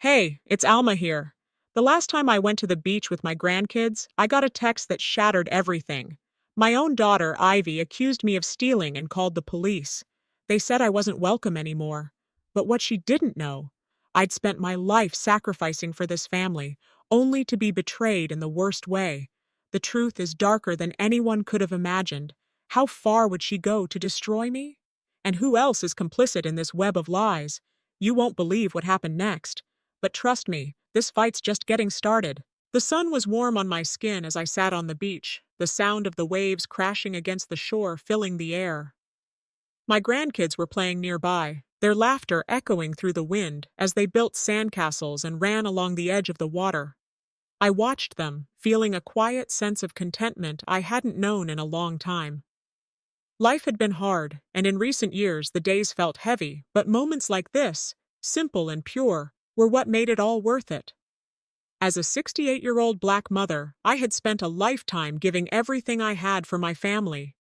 Hey, it's Alma here. The last time I went to the beach with my grandkids, I got a text that shattered everything. My own daughter, Ivy, accused me of stealing and called the police. They said I wasn't welcome anymore. But what she didn't know, I'd spent my life sacrificing for this family, only to be betrayed in the worst way. The truth is darker than anyone could have imagined. How far would she go to destroy me? And who else is complicit in this web of lies? You won't believe what happened next. But trust me, this fight's just getting started. The sun was warm on my skin as I sat on the beach, the sound of the waves crashing against the shore filling the air. My grandkids were playing nearby, their laughter echoing through the wind as they built sandcastles and ran along the edge of the water. I watched them, feeling a quiet sense of contentment I hadn't known in a long time. Life had been hard, and in recent years the days felt heavy, but moments like this, simple and pure, were what made it all worth it. As a 68-year-old black mother, I had spent a lifetime giving everything I had for my family.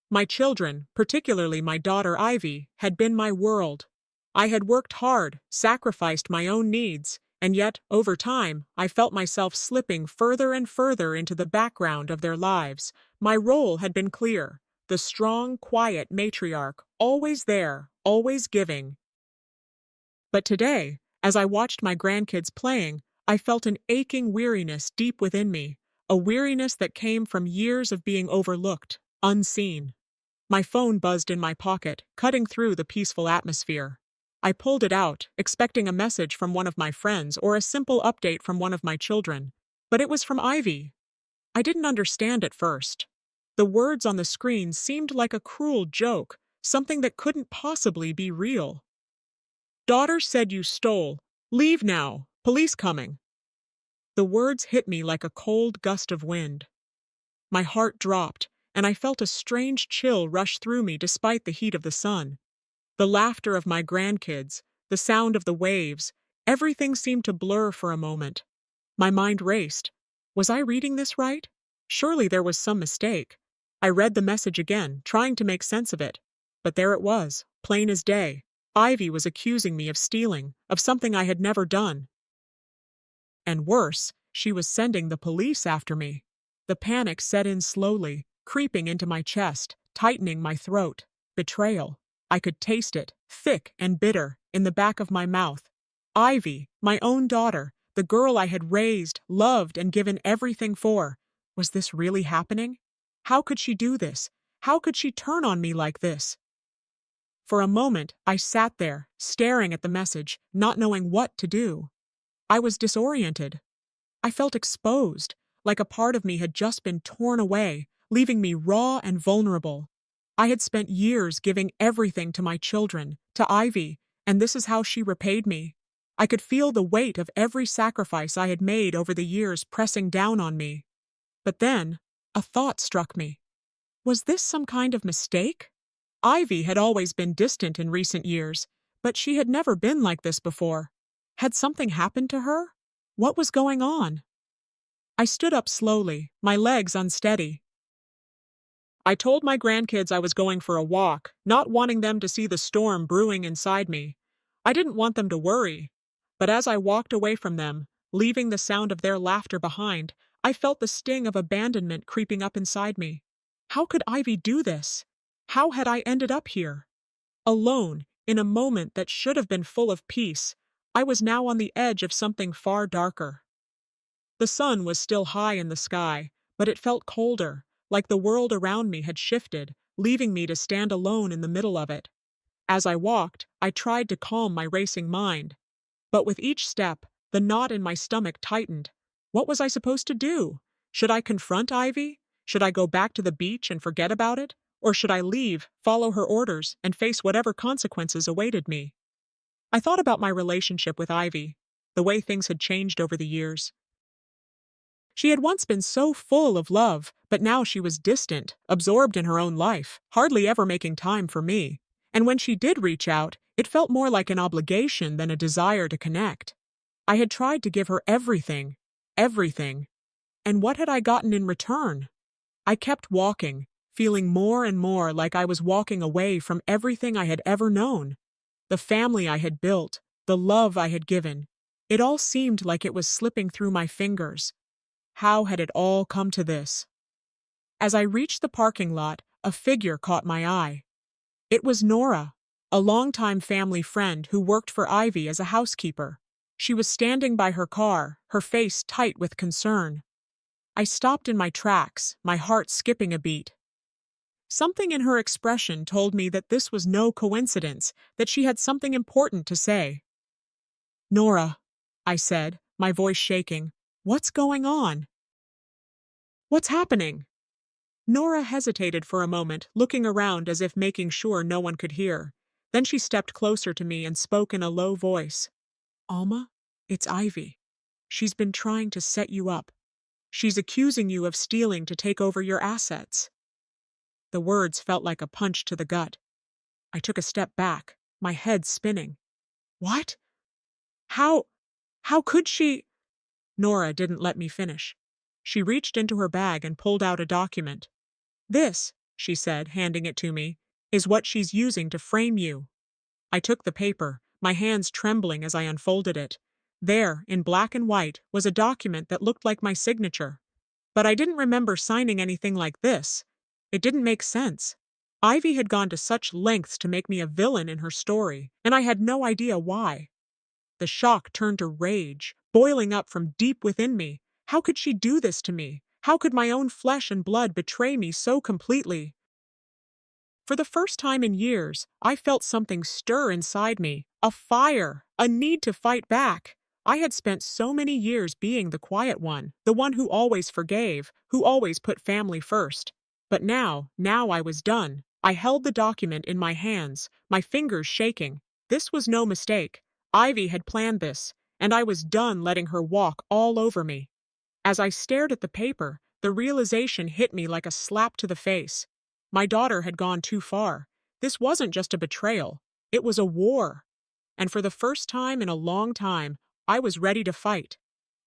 My children, particularly my daughter Ivy, had been my world. I had worked hard, sacrificed my own needs, and yet, over time, I felt myself slipping further and further into the background of their lives. My role had been clear: the strong, quiet matriarch, always there, always giving. But today, as I watched my grandkids playing, I felt an aching weariness deep within me, a weariness that came from years of being overlooked, unseen. My phone buzzed in my pocket, cutting through the peaceful atmosphere. I pulled it out, expecting a message from one of my friends or a simple update from one of my children. But it was from Ivy. I didn't understand at first. The words on the screen seemed like a cruel joke, something that couldn't possibly be real. "Daughter said you stole. Leave now. Police coming." The words hit me like a cold gust of wind. My heart dropped, and I felt a strange chill rush through me despite the heat of the sun. The laughter of my grandkids, the sound of the waves, everything seemed to blur for a moment. My mind raced. Was I reading this right? Surely there was some mistake. I read the message again, trying to make sense of it. But there it was, plain as day. Ivy was accusing me of stealing, of something I had never done. And worse, she was sending the police after me. The panic set in slowly, creeping into my chest, tightening my throat. Betrayal. I could taste it, thick and bitter, in the back of my mouth. Ivy, my own daughter, the girl I had raised, loved, and given everything for. Was this really happening? How could she do this? How could she turn on me like this? For a moment, I sat there, staring at the message, not knowing what to do. I was disoriented. I felt exposed, like a part of me had just been torn away, leaving me raw and vulnerable. I had spent years giving everything to my children, to Ivy, and this is how she repaid me. I could feel the weight of every sacrifice I had made over the years pressing down on me. But then, a thought struck me. Was this some kind of mistake? Ivy had always been distant in recent years, but she had never been like this before. Had something happened to her? What was going on? I stood up slowly, my legs unsteady. I told my grandkids I was going for a walk, not wanting them to see the storm brewing inside me. I didn't want them to worry. But as I walked away from them, leaving the sound of their laughter behind, I felt the sting of abandonment creeping up inside me. How could Ivy do this? How had I ended up here? Alone, in a moment that should have been full of peace, I was now on the edge of something far darker. The sun was still high in the sky, but it felt colder, like the world around me had shifted, leaving me to stand alone in the middle of it. As I walked, I tried to calm my racing mind. But with each step, the knot in my stomach tightened. What was I supposed to do? Should I confront Ivy? Should I go back to the beach and forget about it? Or should I leave, follow her orders, and face whatever consequences awaited me? I thought about my relationship with Ivy, the way things had changed over the years. She had once been so full of love, but now she was distant, absorbed in her own life, hardly ever making time for me. And when she did reach out, it felt more like an obligation than a desire to connect. I had tried to give her everything, everything. And what had I gotten in return? I kept walking, feeling more and more like I was walking away from everything I had ever known. The family I had built, the love I had given. It all seemed like it was slipping through my fingers. How had it all come to this? As I reached the parking lot, a figure caught my eye. It was Nora, a longtime family friend who worked for Ivy as a housekeeper. She was standing by her car, her face tight with concern. I stopped in my tracks, my heart skipping a beat. Something in her expression told me that this was no coincidence, that she had something important to say. "Nora," I said, my voice shaking, "what's going on? What's happening?" Nora hesitated for a moment, looking around as if making sure no one could hear. Then she stepped closer to me and spoke in a low voice. "Alma, it's Ivy. She's been trying to set you up. She's accusing you of stealing to take over your assets." The words felt like a punch to the gut. I took a step back, my head spinning. "What? How? How could she?" Nora didn't let me finish. She reached into her bag and pulled out a document. "This," she said, handing it to me, "is what she's using to frame you." I took the paper, my hands trembling as I unfolded it. There, in black and white, was a document that looked like my signature. But I didn't remember signing anything like this. It didn't make sense. Ivy had gone to such lengths to make me a villain in her story, and I had no idea why. The shock turned to rage, boiling up from deep within me. How could she do this to me? How could my own flesh and blood betray me so completely? For the first time in years, I felt something stir inside me, a fire, a need to fight back. I had spent so many years being the quiet one, the one who always forgave, who always put family first. But now I was done. I held the document in my hands, my fingers shaking. This was no mistake. Ivy had planned this, and I was done letting her walk all over me. As I stared at the paper, the realization hit me like a slap to the face. My daughter had gone too far. This wasn't just a betrayal. It was a war. And for the first time in a long time, I was ready to fight.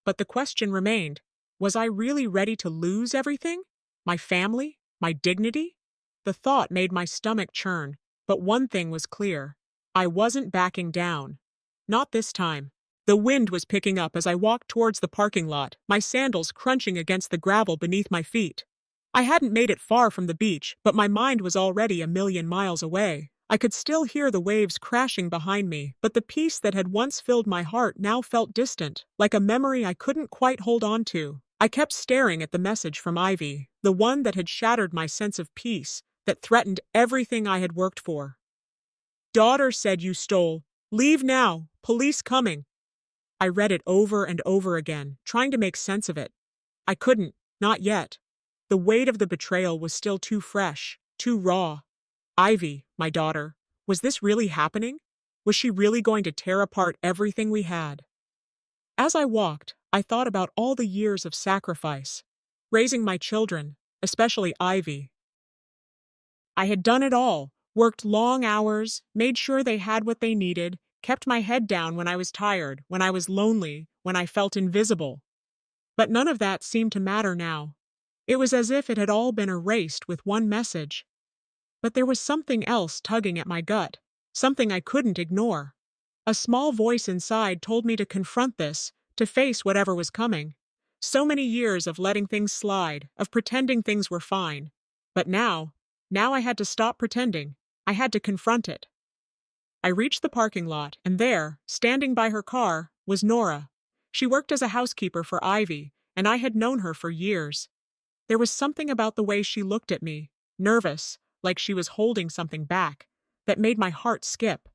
But the question remained, was I really ready to lose everything? My family? My dignity? The thought made my stomach churn, but one thing was clear. I wasn't backing down. Not this time. The wind was picking up as I walked towards the parking lot, my sandals crunching against the gravel beneath my feet. I hadn't made it far from the beach, but my mind was already a million miles away. I could still hear the waves crashing behind me, but the peace that had once filled my heart now felt distant, like a memory I couldn't quite hold on to. I kept staring at the message from Ivy, the one that had shattered my sense of peace, that threatened everything I had worked for. "Daughter said you stole. Leave now. Police coming." I read it over and over again, trying to make sense of it. I couldn't, not yet. The weight of the betrayal was still too fresh, too raw. Ivy, my daughter, was this really happening? Was she really going to tear apart everything we had? As I walked, I thought about all the years of sacrifice, raising my children, especially Ivy. I had done it all, worked long hours, made sure they had what they needed, kept my head down when I was tired, when I was lonely, when I felt invisible. But none of that seemed to matter now. It was as if it had all been erased with one message. But there was something else tugging at my gut, something I couldn't ignore. A small voice inside told me to confront this, to face whatever was coming. So many years of letting things slide, of pretending things were fine. But now I had to stop pretending. I had to confront it. I reached the parking lot, and there, standing by her car, was Nora. She worked as a housekeeper for Ivy, and I had known her for years. There was something about the way she looked at me, nervous, like she was holding something back, that made my heart skip.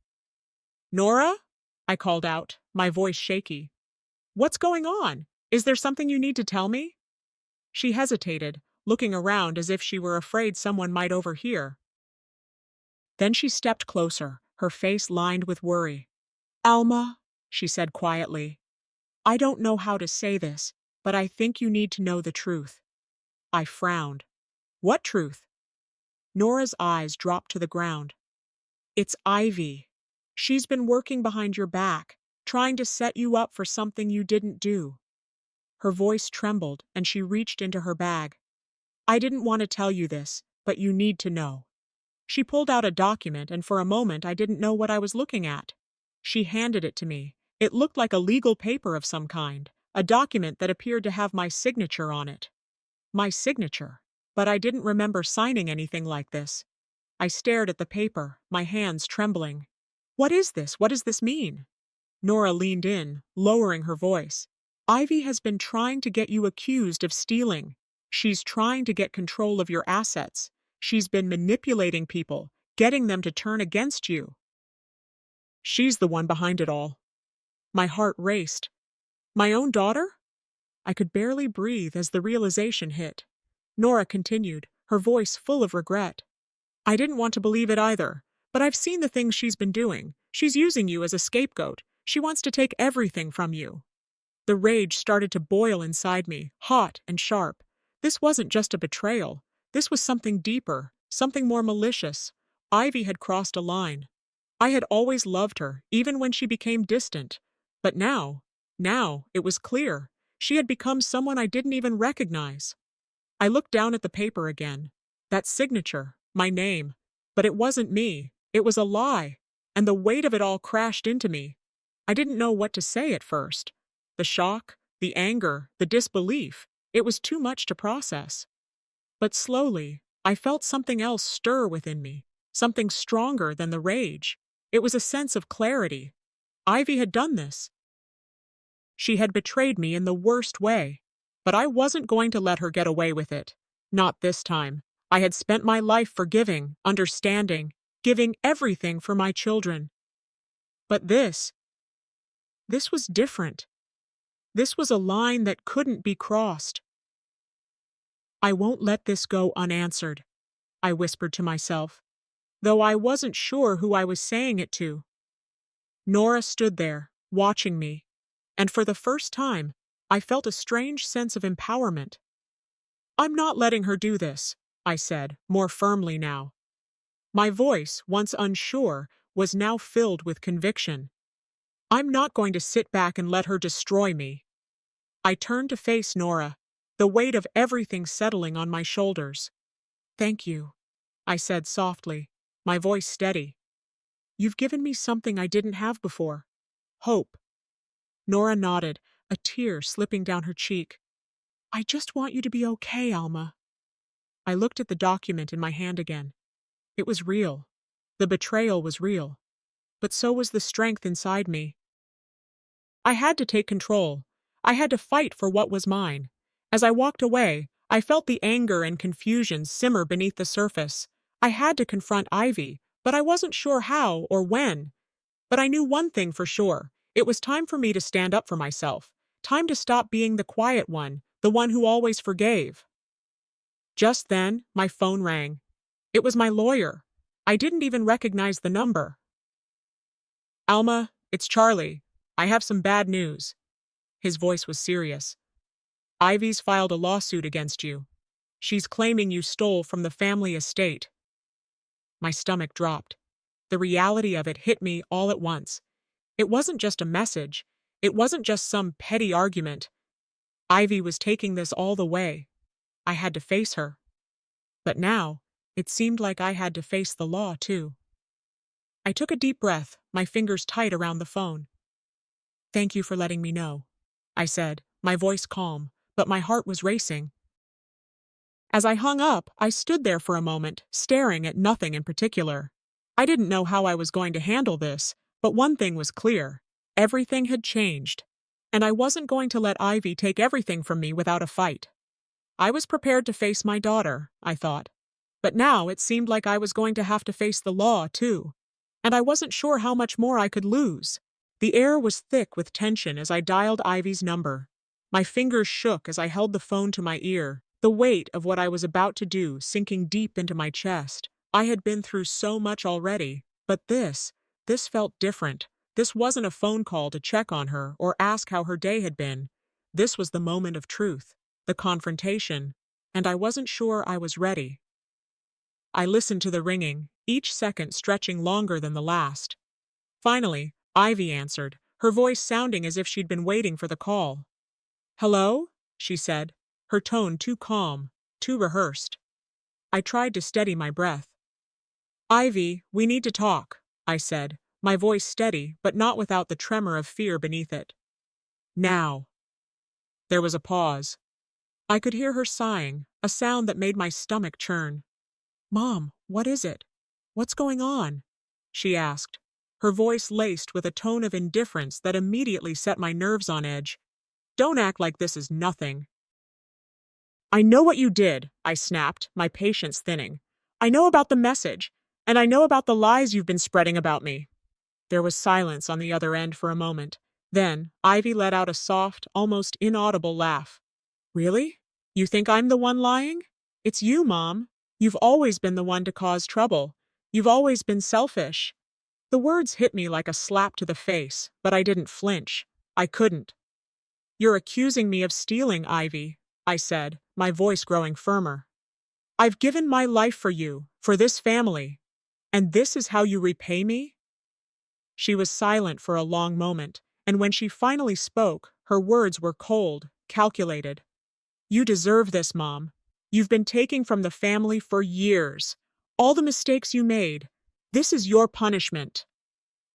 "Nora?" I called out, my voice shaky. "What's going on? Is there something you need to tell me?" She hesitated, looking around as if she were afraid someone might overhear. Then she stepped closer, her face lined with worry. "Alma," she said quietly, "I don't know how to say this, but I think you need to know the truth." I frowned. "What truth?" Nora's eyes dropped to the ground. "It's Ivy. She's been working behind your back, trying to set you up for something you didn't do." Her voice trembled, and she reached into her bag. "I didn't want to tell you this, but you need to know." She pulled out a document, and for a moment I didn't know what I was looking at. She handed it to me, It looked like a legal paper of some kind, a document that appeared to have my signature on it. My signature. But I didn't remember signing anything like this. I stared at the paper, my hands trembling. What is this? What does this mean? Nora leaned in, lowering her voice. Ivy has been trying to get you accused of stealing. She's trying to get control of your assets. She's been manipulating people, getting them to turn against you. She's the one behind it all. My heart raced. My own daughter? I could barely breathe as the realization hit. Nora continued, her voice full of regret. I didn't want to believe it either, but I've seen the things she's been doing. She's using you as a scapegoat. She wants to take everything from you. The rage started to boil inside me, hot and sharp. This wasn't just a betrayal. This was something deeper, something more malicious. Ivy had crossed a line. I had always loved her, even when she became distant. But now, it was clear. She had become someone I didn't even recognize. I looked down at the paper again. That signature, my name. But it wasn't me. It was a lie. And the weight of it all crashed into me. I didn't know what to say at first. The shock, the anger, the disbelief. It was too much to process. But slowly, I felt something else stir within me. Something stronger than the rage. It was a sense of clarity. Ivy had done this. She had betrayed me in the worst way. But I wasn't going to let her get away with it. Not this time. I had spent my life forgiving, understanding, giving everything for my children. But this was different. This was a line that couldn't be crossed. I won't let this go unanswered, I whispered to myself, though I wasn't sure who I was saying it to. Nora stood there, watching me, and for the first time, I felt a strange sense of empowerment. I'm not letting her do this, I said, more firmly now. My voice, once unsure, was now filled with conviction. I'm not going to sit back and let her destroy me. I turned to face Nora, the weight of everything settling on my shoulders. Thank you, I said softly, my voice steady. You've given me something I didn't have before. Hope. Nora nodded, a tear slipping down her cheek. I just want you to be okay, Alma. I looked at the document in my hand again. It was real. The betrayal was real. But so was the strength inside me. I had to take control. I had to fight for what was mine. As I walked away, I felt the anger and confusion simmer beneath the surface. I had to confront Ivy, but I wasn't sure how or when. But I knew one thing for sure. It was time for me to stand up for myself. Time to stop being the quiet one, the one who always forgave. Just then, my phone rang. It was my lawyer. I didn't even recognize the number. Alma, it's Charlie. I have some bad news. His voice was serious. Ivy's filed a lawsuit against you. She's claiming you stole from the family estate. My stomach dropped. The reality of it hit me all at once. It wasn't just a message. It wasn't just some petty argument. Ivy was taking this all the way. I had to face her. But now, it seemed like I had to face the law, too. I took a deep breath, my fingers tight around the phone. Thank you for letting me know, I said, my voice calm, but my heart was racing. As I hung up, I stood there for a moment, staring at nothing in particular. I didn't know how I was going to handle this, but one thing was clear. Everything had changed. And I wasn't going to let Ivy take everything from me without a fight. I was prepared to face my daughter, I thought. But now it seemed like I was going to have to face the law, too. And I wasn't sure how much more I could lose. The air was thick with tension as I dialed Ivy's number. My fingers shook as I held the phone to my ear, the weight of what I was about to do sinking deep into my chest. I had been through so much already, but this felt different. This wasn't a phone call to check on her or ask how her day had been. This was the moment of truth, the confrontation, and I wasn't sure I was ready. I listened to the ringing, each second stretching longer than the last. Finally, Ivy answered, her voice sounding as if she'd been waiting for the call. Hello? She said, her tone too calm, too rehearsed. I tried to steady my breath. Ivy, we need to talk, I said, my voice steady but not without the tremor of fear beneath it. Now. There was a pause. I could hear her sighing, a sound that made my stomach churn. Mom, what is it? What's going on? She asked, her voice laced with a tone of indifference that immediately set my nerves on edge. Don't act like this is nothing. I know what you did, I snapped, my patience thinning. I know about the message, and I know about the lies you've been spreading about me. There was silence on the other end for a moment. Then, Ivy let out a soft, almost inaudible laugh. Really? You think I'm the one lying? It's you, Mom. You've always been the one to cause trouble. You've always been selfish. The words hit me like a slap to the face, but I didn't flinch. I couldn't. You're accusing me of stealing, Ivy, I said, my voice growing firmer. I've given my life for you, for this family. And this is how you repay me? She was silent for a long moment, and when she finally spoke, her words were cold, calculated. You deserve this, Mom. You've been taking from the family for years. All the mistakes you made. This is your punishment.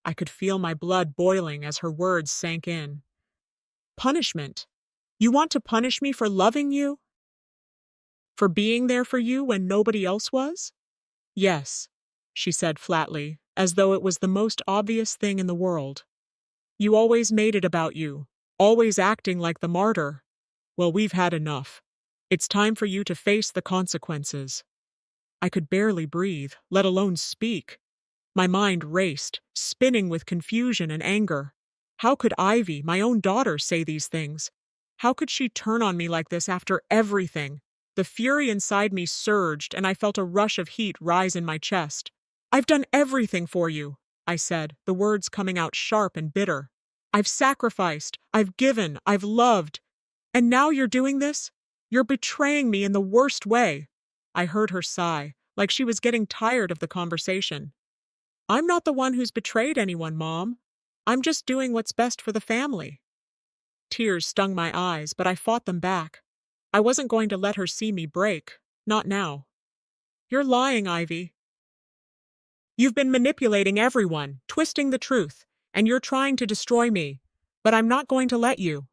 I could feel my blood boiling as her words sank in. Punishment? You want to punish me for loving you? For being there for you when nobody else was? Yes, she said flatly, as though it was the most obvious thing in the world. You always made it about you, always acting like the martyr. Well, we've had enough. It's time for you to face the consequences. I could barely breathe, let alone speak. My mind raced, spinning with confusion and anger. How could Ivy, my own daughter, say these things? How could she turn on me like this after everything? The fury inside me surged, and I felt a rush of heat rise in my chest. I've done everything for you, I said, the words coming out sharp and bitter. I've sacrificed, I've given, I've loved. And now you're doing this? You're betraying me in the worst way. I heard her sigh, like she was getting tired of the conversation. I'm not the one who's betrayed anyone, Mom. I'm just doing what's best for the family. Tears stung my eyes, but I fought them back. I wasn't going to let her see me break. Not now. You're lying, Ivy. You've been manipulating everyone, twisting the truth, and you're trying to destroy me. But I'm not going to let you.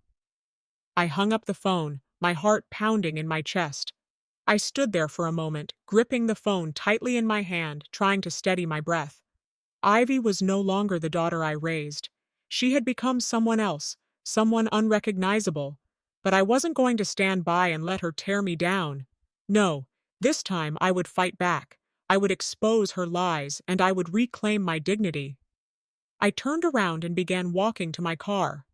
I hung up the phone, my heart pounding in my chest. I stood there for a moment, gripping the phone tightly in my hand, trying to steady my breath. Ivy was no longer the daughter I raised. She had become someone else, someone unrecognizable. But I wasn't going to stand by and let her tear me down. No, this time I would fight back. I would expose her lies, and I would reclaim my dignity. I turned around and began walking to my car.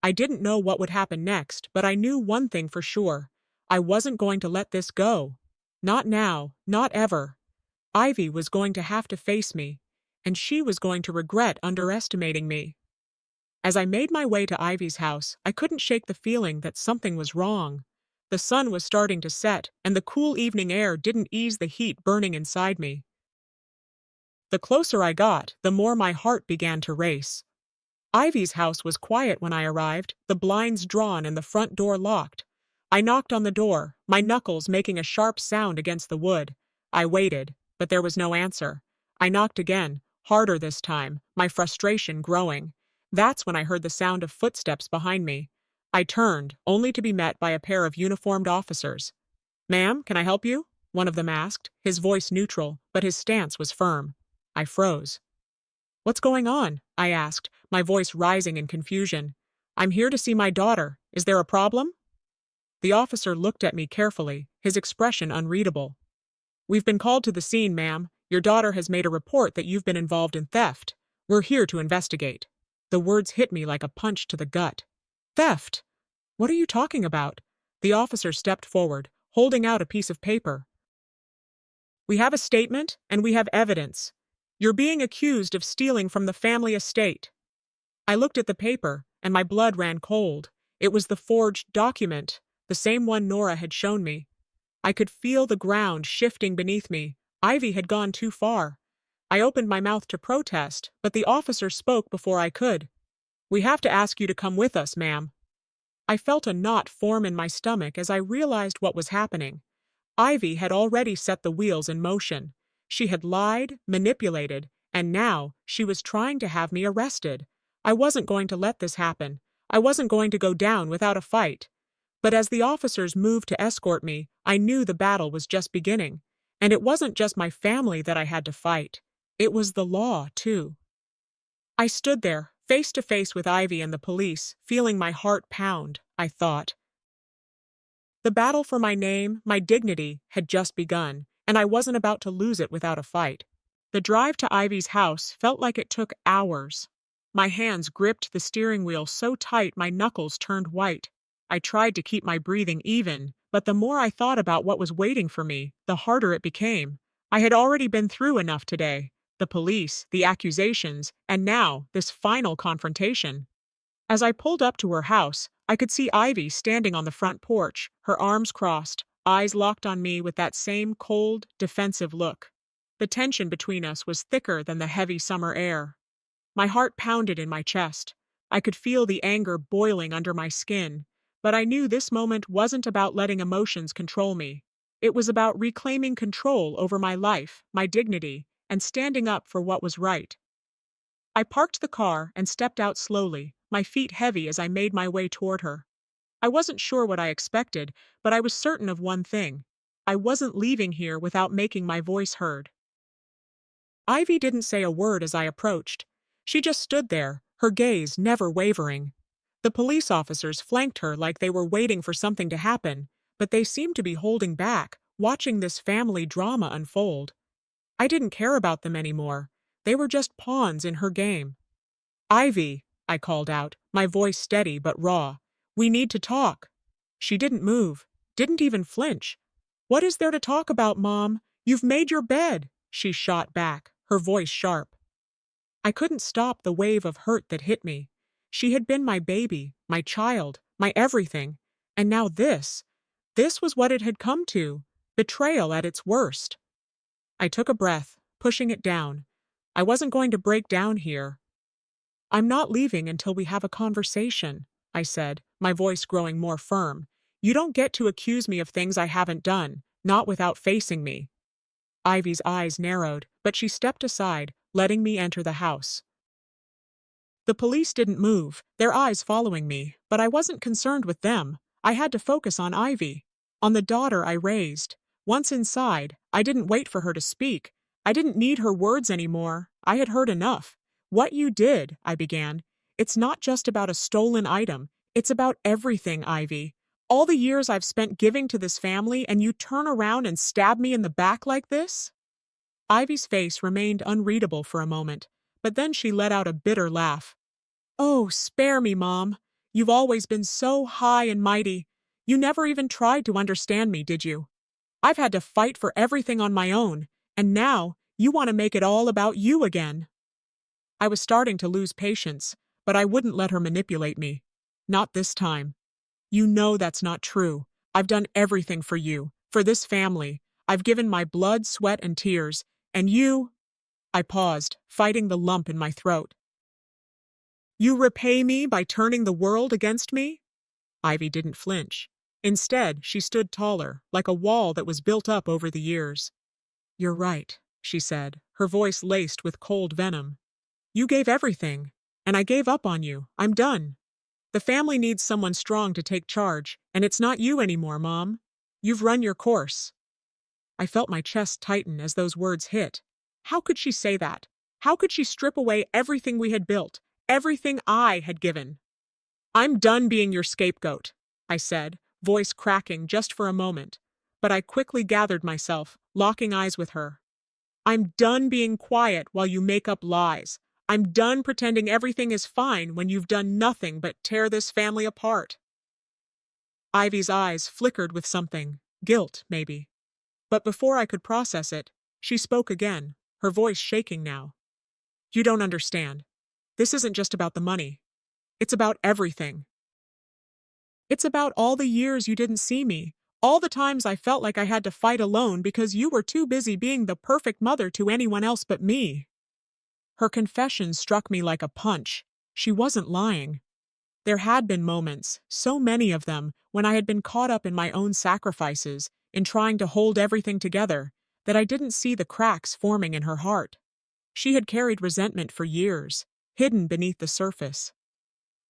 I didn't know what would happen next, but I knew one thing for sure. I wasn't going to let this go. Not now, not ever. Ivy was going to have to face me, and she was going to regret underestimating me. As I made my way to Ivy's house, I couldn't shake the feeling that something was wrong. The sun was starting to set, and the cool evening air didn't ease the heat burning inside me. The closer I got, the more my heart began to race. Ivy's house was quiet when I arrived, the blinds drawn and the front door locked. I knocked on the door, my knuckles making a sharp sound against the wood. I waited, but there was no answer. I knocked again, harder this time, my frustration growing. That's when I heard the sound of footsteps behind me. I turned, only to be met by a pair of uniformed officers. "Ma'am, can I help you?" one of them asked, his voice neutral, but his stance was firm. I froze. "What's going on?" I asked, my voice rising in confusion. "I'm here to see my daughter. Is there a problem?" The officer looked at me carefully, his expression unreadable. "We've been called to the scene, ma'am. Your daughter has made a report that you've been involved in theft. We're here to investigate." The words hit me like a punch to the gut. "Theft? What are you talking about?" The officer stepped forward, holding out a piece of paper. "We have a statement, and we have evidence. You're being accused of stealing from the family estate." I looked at the paper, and my blood ran cold. It was the forged document, the same one Nora had shown me. I could feel the ground shifting beneath me. Ivy had gone too far. I opened my mouth to protest, but the officer spoke before I could. "We have to ask you to come with us, ma'am." I felt a knot form in my stomach as I realized what was happening. Ivy had already set the wheels in motion. She had lied, manipulated, And now, she was trying to have me arrested. I wasn't going to let this happen. I wasn't going to go down without a fight. But as the officers moved to escort me, I knew the battle was just beginning. And it wasn't just my family that I had to fight. It was the law, too. I stood there, face to face with Ivy and the police, feeling my heart pound, I thought. The battle for my name, my dignity, had just begun, and I wasn't about to lose it without a fight. The drive to Ivy's house felt like it took hours. My hands gripped the steering wheel so tight my knuckles turned white. I tried to keep my breathing even, but the more I thought about what was waiting for me, the harder it became. I had already been through enough today. The police, the accusations, and now, this final confrontation. As I pulled up to her house, I could see Ivy standing on the front porch, her arms crossed, eyes locked on me with that same cold, defensive look. The tension between us was thicker than the heavy summer air. My heart pounded in my chest. I could feel the anger boiling under my skin, but I knew this moment wasn't about letting emotions control me. It was about reclaiming control over my life, my dignity, and standing up for what was right. I parked the car and stepped out slowly, my feet heavy as I made my way toward her. I wasn't sure what I expected, but I was certain of one thing. I wasn't leaving here without making my voice heard. Ivy didn't say a word as I approached. She just stood there, her gaze never wavering. The police officers flanked her like they were waiting for something to happen, but they seemed to be holding back, watching this family drama unfold. I didn't care about them anymore. They were just pawns in her game. "Ivy," I called out, my voice steady but raw. "We need to talk." She didn't move, didn't even flinch. "What is there to talk about, Mom? You've made your bed," she shot back, her voice sharp. I couldn't stop the wave of hurt that hit me. She had been my baby, my child, my everything. And now this. This was what it had come to. Betrayal at its worst. I took a breath, pushing it down. I wasn't going to break down here. "I'm not leaving until we have a conversation," I said, my voice growing more firm. "You don't get to accuse me of things I haven't done, not without facing me." Ivy's eyes narrowed, but she stepped aside, letting me enter the house. The police didn't move, their eyes following me, but I wasn't concerned with them. I had to focus on Ivy, on the daughter I raised. Once inside, I didn't wait for her to speak. I didn't need her words anymore. I had heard enough. "What you did," I began. "It's not just about a stolen item. It's about everything, Ivy. All the years I've spent giving to this family, and you turn around and stab me in the back like this?" Ivy's face remained unreadable for a moment, but then she let out a bitter laugh. "Oh, spare me, Mom. You've always been so high and mighty. You never even tried to understand me, did you? I've had to fight for everything on my own, and now you want to make it all about you again." I was starting to lose patience, but I wouldn't let her manipulate me. Not this time. "You know that's not true. I've done everything for you, for this family. I've given my blood, sweat, and tears, and you—" I paused, fighting the lump in my throat. "You repay me by turning the world against me?" Ivy didn't flinch. Instead, she stood taller, like a wall that was built up over the years. "You're right," she said, her voice laced with cold venom. "You gave everything, and I gave up on you. I'm done. The family needs someone strong to take charge, and it's not you anymore, Mom. You've run your course." I felt my chest tighten as those words hit. How could she say that? How could she strip away everything we had built, everything I had given? "I'm done being your scapegoat," I said, voice cracking just for a moment. But I quickly gathered myself, locking eyes with her. "I'm done being quiet while you make up lies. I'm done pretending everything is fine when you've done nothing but tear this family apart." Ivy's eyes flickered with something, guilt, maybe. But before I could process it, she spoke again, her voice shaking now. "You don't understand. This isn't just about the money. It's about everything. It's about all the years you didn't see me, all the times I felt like I had to fight alone because you were too busy being the perfect mother to anyone else but me." Her confession struck me like a punch. She wasn't lying. There had been moments, so many of them, when I had been caught up in my own sacrifices, in trying to hold everything together, that I didn't see the cracks forming in her heart. She had carried resentment for years, hidden beneath the surface.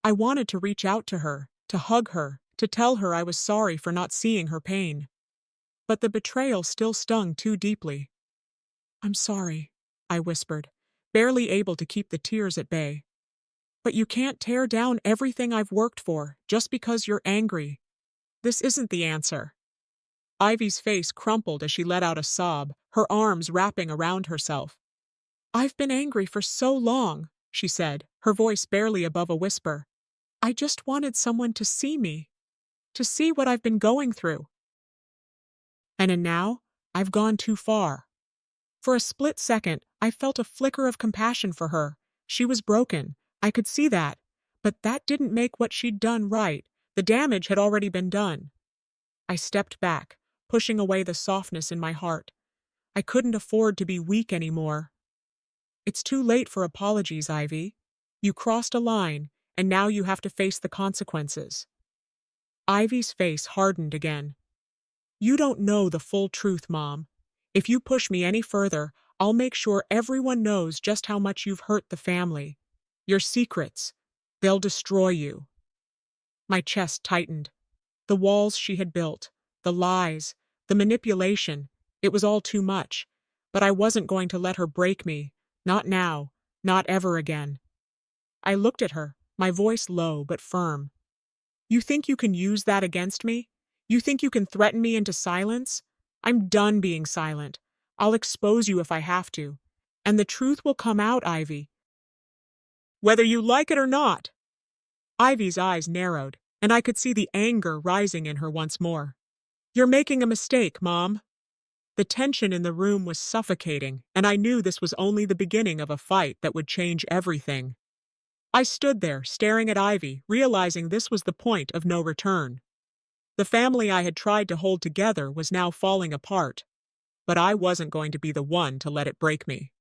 I wanted to reach out to her, to hug her, to tell her I was sorry for not seeing her pain. But the betrayal still stung too deeply. "I'm sorry," I whispered, barely able to keep the tears at bay. "But you can't tear down everything I've worked for just because you're angry. This isn't the answer." Ivy's face crumpled as she let out a sob, her arms wrapping around herself. "I've been angry for so long," she said, her voice barely above a whisper. "I just wanted someone to see me, to see what I've been going through. And now, I've gone too far." For a split second, I felt a flicker of compassion for her. She was broken, I could see that. But that didn't make what she'd done right. The damage had already been done. I stepped back, pushing away the softness in my heart. I couldn't afford to be weak anymore. "It's too late for apologies, Ivy. You crossed a line, and now you have to face the consequences." Ivy's face hardened again. "You don't know the full truth, Mom. If you push me any further, I'll make sure everyone knows just how much you've hurt the family. Your secrets, they'll destroy you." My chest tightened. The walls she had built, the lies, the manipulation, it was all too much. But I wasn't going to let her break me. Not now, not ever again. I looked at her, my voice low but firm. "You think you can use that against me? You think you can threaten me into silence? I'm done being silent. I'll expose you if I have to. And the truth will come out, Ivy. Whether you like it or not." Ivy's eyes narrowed, and I could see the anger rising in her once more. "You're making a mistake, Mom." The tension in the room was suffocating, and I knew this was only the beginning of a fight that would change everything. I stood there, staring at Ivy, realizing this was the point of no return. The family I had tried to hold together was now falling apart. But I wasn't going to be the one to let it break me.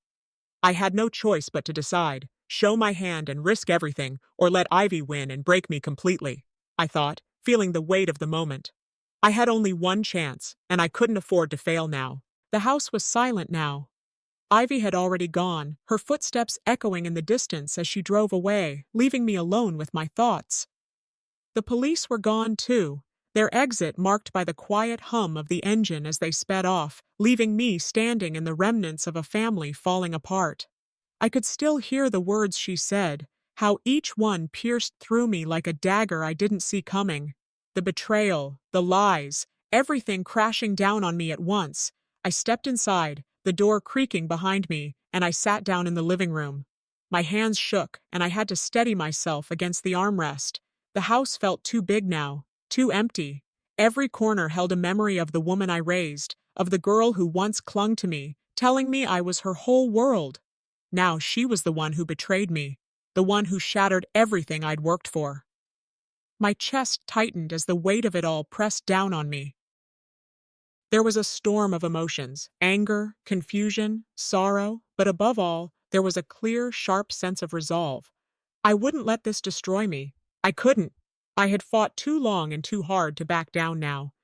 I had no choice but to decide, show my hand and risk everything, or let Ivy win and break me completely, I thought, feeling the weight of the moment. I had only one chance, and I couldn't afford to fail now. The house was silent now. Ivy had already gone, her footsteps echoing in the distance as she drove away, leaving me alone with my thoughts. The police were gone too, their exit marked by the quiet hum of the engine as they sped off, leaving me standing in the remnants of a family falling apart. I could still hear the words she said, how each one pierced through me like a dagger I didn't see coming. The betrayal, the lies, everything crashing down on me at once. I stepped inside, the door creaking behind me, and I sat down in the living room. My hands shook, and I had to steady myself against the armrest. The house felt too big now, too empty. Every corner held a memory of the woman I raised, of the girl who once clung to me, telling me I was her whole world. Now she was the one who betrayed me, the one who shattered everything I'd worked for. My chest tightened as the weight of it all pressed down on me. There was a storm of emotions, anger, confusion, sorrow, but above all, there was a clear, sharp sense of resolve. I wouldn't let this destroy me. I couldn't. I had fought too long and too hard to back down now.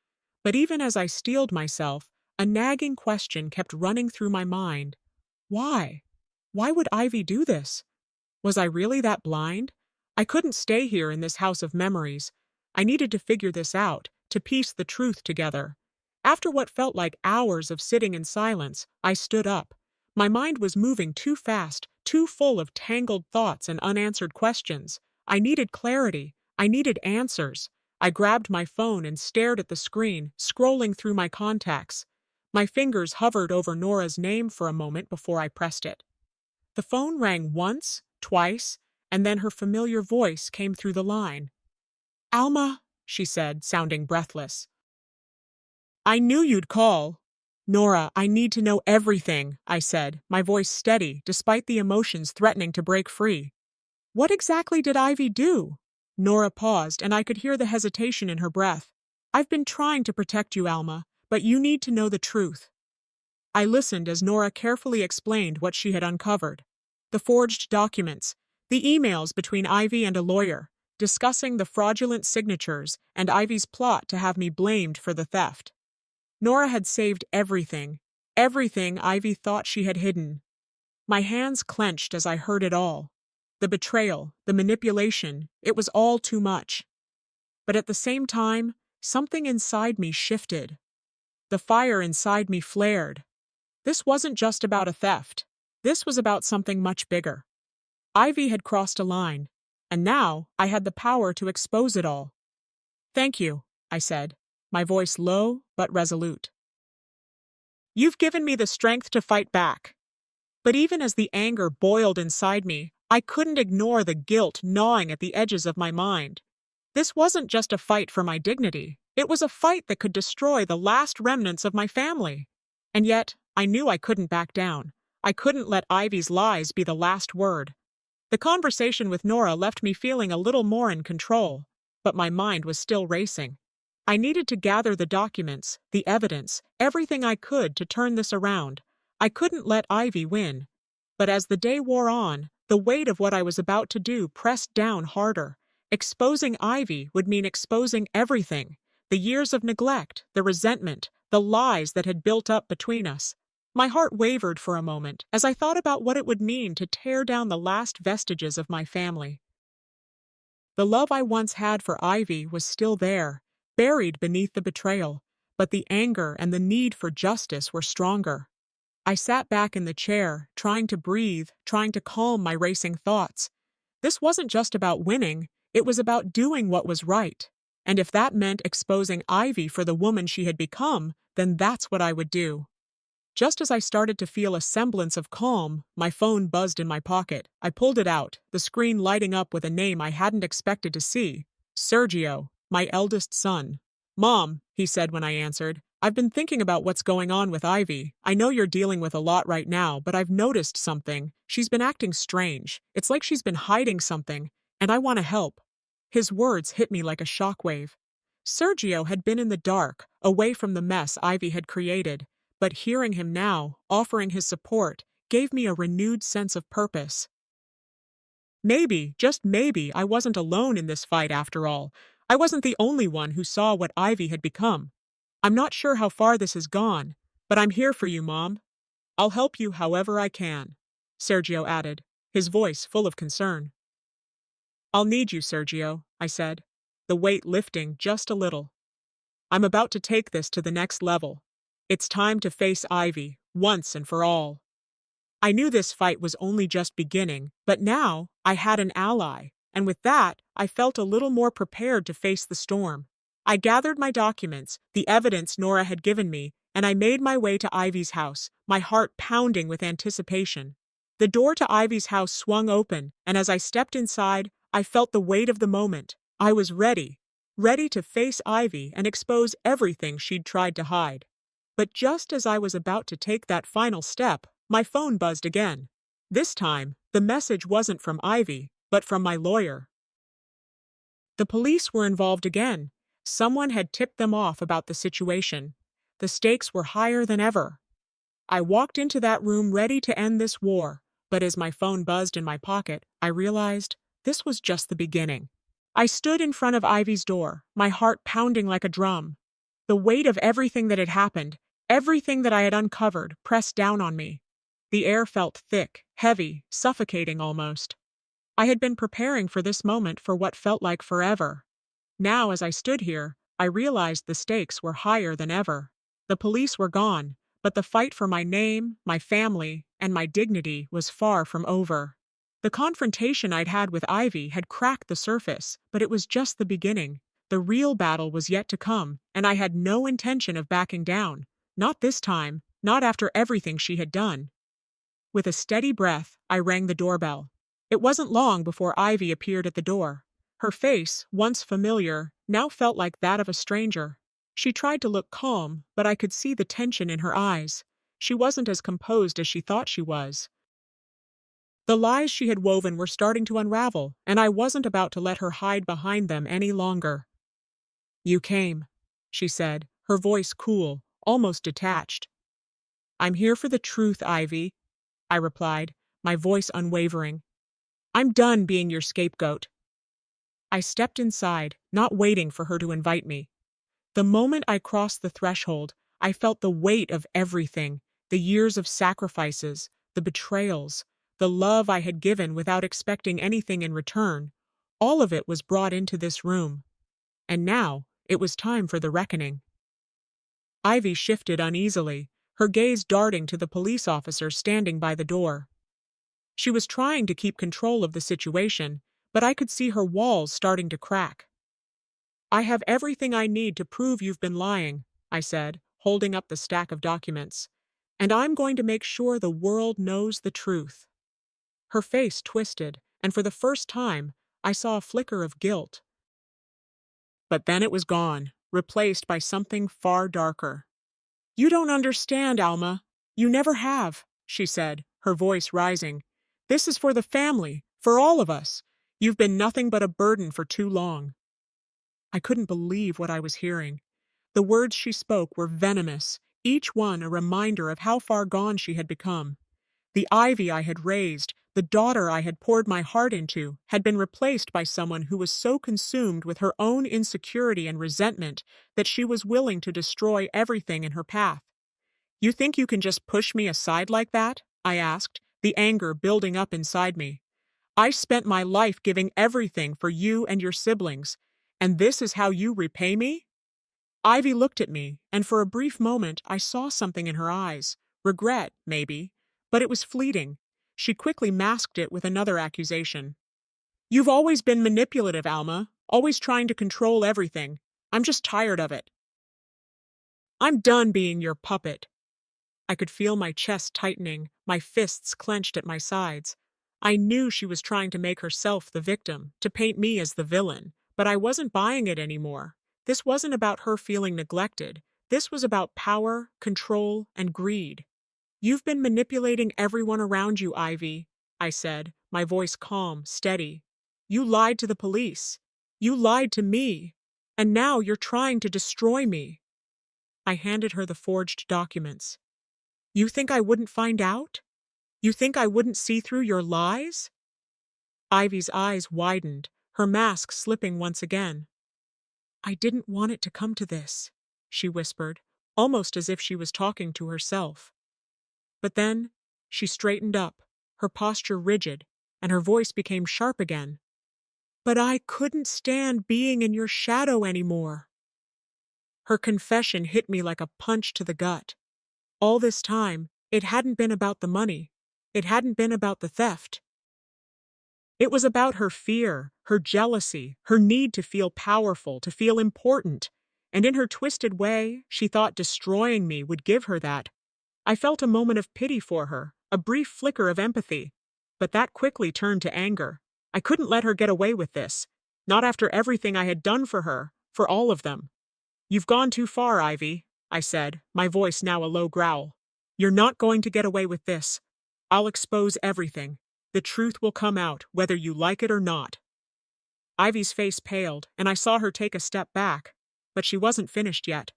But even as I steeled myself, a nagging question kept running through my mind. Why? Why would Ivy do this? Was I really that blind? I couldn't stay here in this house of memories. I needed to figure this out, to piece the truth together. After what felt like hours of sitting in silence, I stood up. My mind was moving too fast, too full of tangled thoughts and unanswered questions. I needed clarity. I needed answers. I grabbed my phone and stared at the screen, scrolling through my contacts. My fingers hovered over Nora's name for a moment before I pressed it. The phone rang once, twice, and then her familiar voice came through the line. "Alma," she said, sounding breathless. "I knew you'd call." "Nora, I need to know everything," I said, my voice steady, despite the emotions threatening to break free. "What exactly did Ivy do?" Nora paused, and I could hear the hesitation in her breath. "I've been trying to protect you, Alma, but you need to know the truth." I listened as Nora carefully explained what she had uncovered. The forged documents, the emails between Ivy and a lawyer, discussing the fraudulent signatures and Ivy's plot to have me blamed for the theft. Nora had saved everything, everything Ivy thought she had hidden. My hands clenched as I heard it all. The betrayal, the manipulation, it was all too much. But at the same time, something inside me shifted. The fire inside me flared. This wasn't just about a theft. This was about something much bigger. Ivy had crossed a line, and now I had the power to expose it all. "Thank you," I said, my voice low but resolute. "You've given me the strength to fight back." But even as the anger boiled inside me, I couldn't ignore the guilt gnawing at the edges of my mind. This wasn't just a fight for my dignity. It was a fight that could destroy the last remnants of my family. And yet, I knew I couldn't back down. I couldn't let Ivy's lies be the last word. The conversation with Nora left me feeling a little more in control, but my mind was still racing. I needed to gather the documents, the evidence, everything I could to turn this around. I couldn't let Ivy win. But as the day wore on, the weight of what I was about to do pressed down harder. Exposing Ivy would mean exposing everything. The years of neglect, the resentment, the lies that had built up between us. My heart wavered for a moment as I thought about what it would mean to tear down the last vestiges of my family. The love I once had for Ivy was still there, buried beneath the betrayal, but the anger and the need for justice were stronger. I sat back in the chair, trying to breathe, trying to calm my racing thoughts. This wasn't just about winning, it was about doing what was right. And if that meant exposing Ivy for the woman she had become, then that's what I would do. Just as I started to feel a semblance of calm, my phone buzzed in my pocket. I pulled it out, the screen lighting up with a name I hadn't expected to see. Sergio, my eldest son. "Mom," he said when I answered, "I've been thinking about what's going on with Ivy. I know you're dealing with a lot right now, but I've noticed something. She's been acting strange. It's like she's been hiding something, and I want to help." His words hit me like a shockwave. Sergio had been in the dark, away from the mess Ivy had created, but hearing him now, offering his support, gave me a renewed sense of purpose. Maybe, just maybe, I wasn't alone in this fight after all. I wasn't the only one who saw what Ivy had become. "I'm not sure how far this has gone, but I'm here for you, Mom. I'll help you however I can," Sergio added, his voice full of concern. "I'll need you, Sergio," I said, the weight lifting just a little. "I'm about to take this to the next level. It's time to face Ivy, once and for all." I knew this fight was only just beginning, but now I had an ally, and with that, I felt a little more prepared to face the storm. I gathered my documents, the evidence Nora had given me, and I made my way to Ivy's house, my heart pounding with anticipation. The door to Ivy's house swung open, and as I stepped inside, I felt the weight of the moment. I was ready to face Ivy and expose everything she'd tried to hide. But just as I was about to take that final step, my phone buzzed again. This time, the message wasn't from Ivy, but from my lawyer. The police were involved again. Someone had tipped them off about the situation. The stakes were higher than ever. I walked into that room ready to end this war, but as my phone buzzed in my pocket, I realized this was just the beginning. I stood in front of Ivy's door, my heart pounding like a drum. The weight of everything that had happened, everything that I had uncovered, pressed down on me. The air felt thick, heavy, suffocating almost. I had been preparing for this moment for what felt like forever. Now, as I stood here, I realized the stakes were higher than ever. The police were gone, but the fight for my name, my family, and my dignity was far from over. The confrontation I'd had with Ivy had cracked the surface, but it was just the beginning. The real battle was yet to come, and I had no intention of backing down. Not this time, not after everything she had done. With a steady breath, I rang the doorbell. It wasn't long before Ivy appeared at the door. Her face, once familiar, now felt like that of a stranger. She tried to look calm, but I could see the tension in her eyes. She wasn't as composed as she thought she was. The lies she had woven were starting to unravel, and I wasn't about to let her hide behind them any longer. "You came," she said, her voice cool, almost detached. "I'm here for the truth, Ivy," I replied, my voice unwavering. "I'm done being your scapegoat." I stepped inside, not waiting for her to invite me. The moment I crossed the threshold, I felt the weight of everything, the years of sacrifices, the betrayals, the love I had given without expecting anything in return, all of it was brought into this room. And now, it was time for the reckoning. Ivy shifted uneasily, her gaze darting to the police officer standing by the door. She was trying to keep control of the situation, but I could see her walls starting to crack. "I have everything I need to prove you've been lying," I said, holding up the stack of documents. "And I'm going to make sure the world knows the truth." Her face twisted, and for the first time, I saw a flicker of guilt. But then it was gone, replaced by something far darker. "You don't understand, Alma. You never have," she said, her voice rising. "This is for the family, for all of us. You've been nothing but a burden for too long." I couldn't believe what I was hearing. The words she spoke were venomous, each one a reminder of how far gone she had become. The Ivy I had raised, the daughter I had poured my heart into, had been replaced by someone who was so consumed with her own insecurity and resentment that she was willing to destroy everything in her path. "You think you can just push me aside like that?" I asked, the anger building up inside me. "I spent my life giving everything for you and your siblings, and this is how you repay me?" Ivy looked at me, and for a brief moment I saw something in her eyes. Regret, maybe, but it was fleeting. She quickly masked it with another accusation. "You've always been manipulative, Alma, always trying to control everything. I'm just tired of it. I'm done being your puppet." I could feel my chest tightening, my fists clenched at my sides. I knew she was trying to make herself the victim, to paint me as the villain, but I wasn't buying it anymore. This wasn't about her feeling neglected. This was about power, control, and greed. "You've been manipulating everyone around you, Ivy," I said, my voice calm, steady. "You lied to the police. You lied to me. And now you're trying to destroy me." I handed her the forged documents. "You think I wouldn't find out? You think I wouldn't see through your lies?" Ivy's eyes widened, her mask slipping once again. "I didn't want it to come to this," she whispered, almost as if she was talking to herself. But then, she straightened up, her posture rigid, and her voice became sharp again. "But I couldn't stand being in your shadow anymore." Her confession hit me like a punch to the gut. All this time, it hadn't been about the money. It hadn't been about the theft. It was about her fear, her jealousy, her need to feel powerful, to feel important. And in her twisted way, she thought destroying me would give her that. I felt a moment of pity for her, a brief flicker of empathy. But that quickly turned to anger. I couldn't let her get away with this. Not after everything I had done for her, for all of them. "You've gone too far, Ivy," I said, my voice now a low growl. "You're not going to get away with this. I'll expose everything. The truth will come out, whether you like it or not." Ivy's face paled, and I saw her take a step back, but she wasn't finished yet.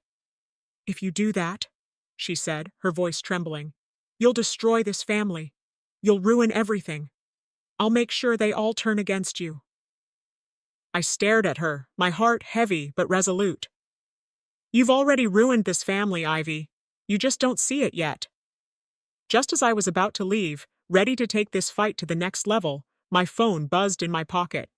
"If you do that," she said, her voice trembling, "you'll destroy this family. You'll ruin everything. I'll make sure they all turn against you." I stared at her, my heart heavy but resolute. "You've already ruined this family, Ivy. You just don't see it yet." Just as I was about to leave, ready to take this fight to the next level, my phone buzzed in my pocket.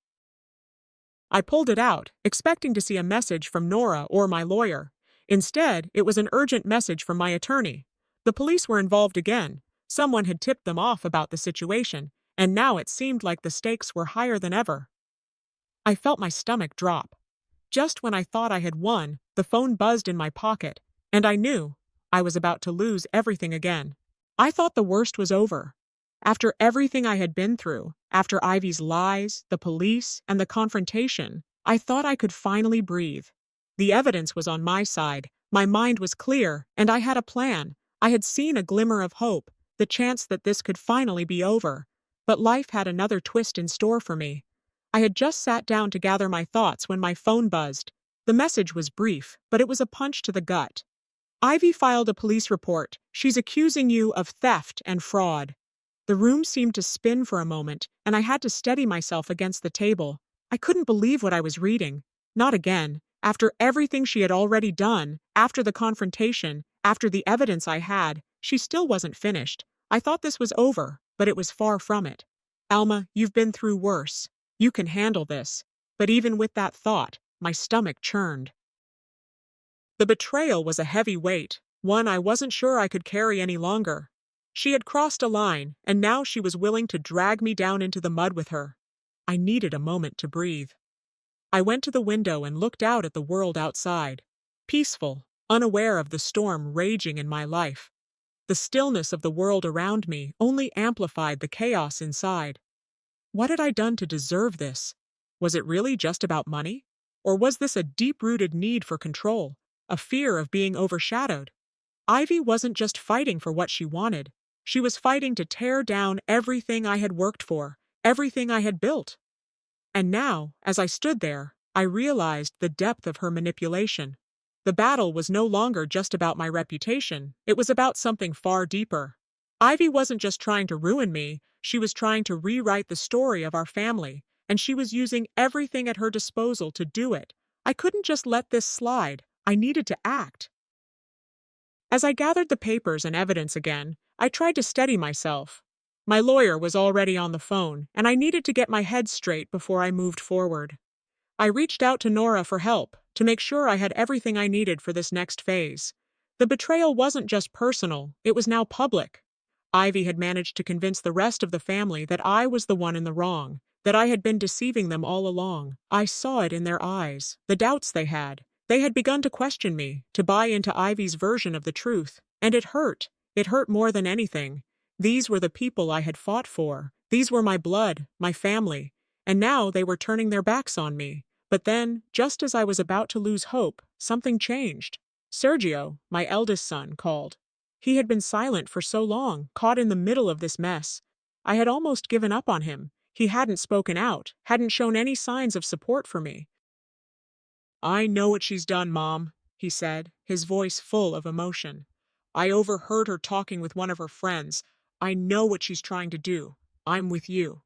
I pulled it out, expecting to see a message from Nora or my lawyer. Instead, it was an urgent message from my attorney. The police were involved again. Someone had tipped them off about the situation, and now it seemed like the stakes were higher than ever. I felt my stomach drop. Just when I thought I had won, the phone buzzed in my pocket, and I knew I was about to lose everything again. I thought the worst was over. After everything I had been through, after Ivy's lies, the police, and the confrontation, I thought I could finally breathe. The evidence was on my side, my mind was clear, and I had a plan. I had seen a glimmer of hope, the chance that this could finally be over. But life had another twist in store for me. I had just sat down to gather my thoughts when my phone buzzed. The message was brief, but it was a punch to the gut. "Ivy filed a police report. She's accusing you of theft and fraud." The room seemed to spin for a moment, and I had to steady myself against the table. I couldn't believe what I was reading. Not again. After everything she had already done, after the confrontation, after the evidence I had, she still wasn't finished. I thought this was over, but it was far from it. Alma, you've been through worse. You can handle this. But even with that thought, my stomach churned. The betrayal was a heavy weight, one I wasn't sure I could carry any longer. She had crossed a line, and now she was willing to drag me down into the mud with her. I needed a moment to breathe. I went to the window and looked out at the world outside. Peaceful, unaware of the storm raging in my life. The stillness of the world around me only amplified the chaos inside. What had I done to deserve this? Was it really just about money? Or was this a deep-rooted need for control, a fear of being overshadowed? Ivy wasn't just fighting for what she wanted. She was fighting to tear down everything I had worked for, everything I had built. And now, as I stood there, I realized the depth of her manipulation. The battle was no longer just about my reputation, it was about something far deeper. Ivy wasn't just trying to ruin me, she was trying to rewrite the story of our family, and she was using everything at her disposal to do it. I couldn't just let this slide, I needed to act. As I gathered the papers and evidence again, I tried to steady myself. My lawyer was already on the phone, and I needed to get my head straight before I moved forward. I reached out to Nora for help, to make sure I had everything I needed for this next phase. The betrayal wasn't just personal, it was now public. Ivy had managed to convince the rest of the family that I was the one in the wrong, that I had been deceiving them all along. I saw it in their eyes, the doubts they had. They had begun to question me, to buy into Ivy's version of the truth, and it hurt. It hurt more than anything. These were the people I had fought for. These were my blood, my family, and now they were turning their backs on me. But then, just as I was about to lose hope, something changed. Sergio, my eldest son, called. He had been silent for so long, caught in the middle of this mess. I had almost given up on him. He hadn't spoken out, hadn't shown any signs of support for me. "I know what she's done, Mom," he said, his voice full of emotion. "I overheard her talking with one of her friends. I know what she's trying to do. I'm with you."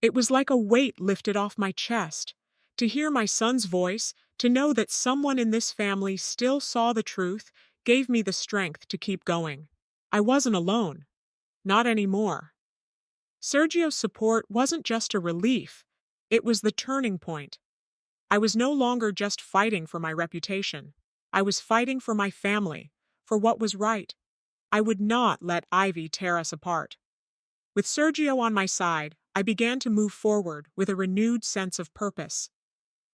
It was like a weight lifted off my chest. To hear my son's voice, to know that someone in this family still saw the truth, gave me the strength to keep going. I wasn't alone. Not anymore. Sergio's support wasn't just a relief. It was the turning point. I was no longer just fighting for my reputation. I was fighting for my family, for what was right. I would not let Ivy tear us apart. With Sergio on my side, I began to move forward with a renewed sense of purpose.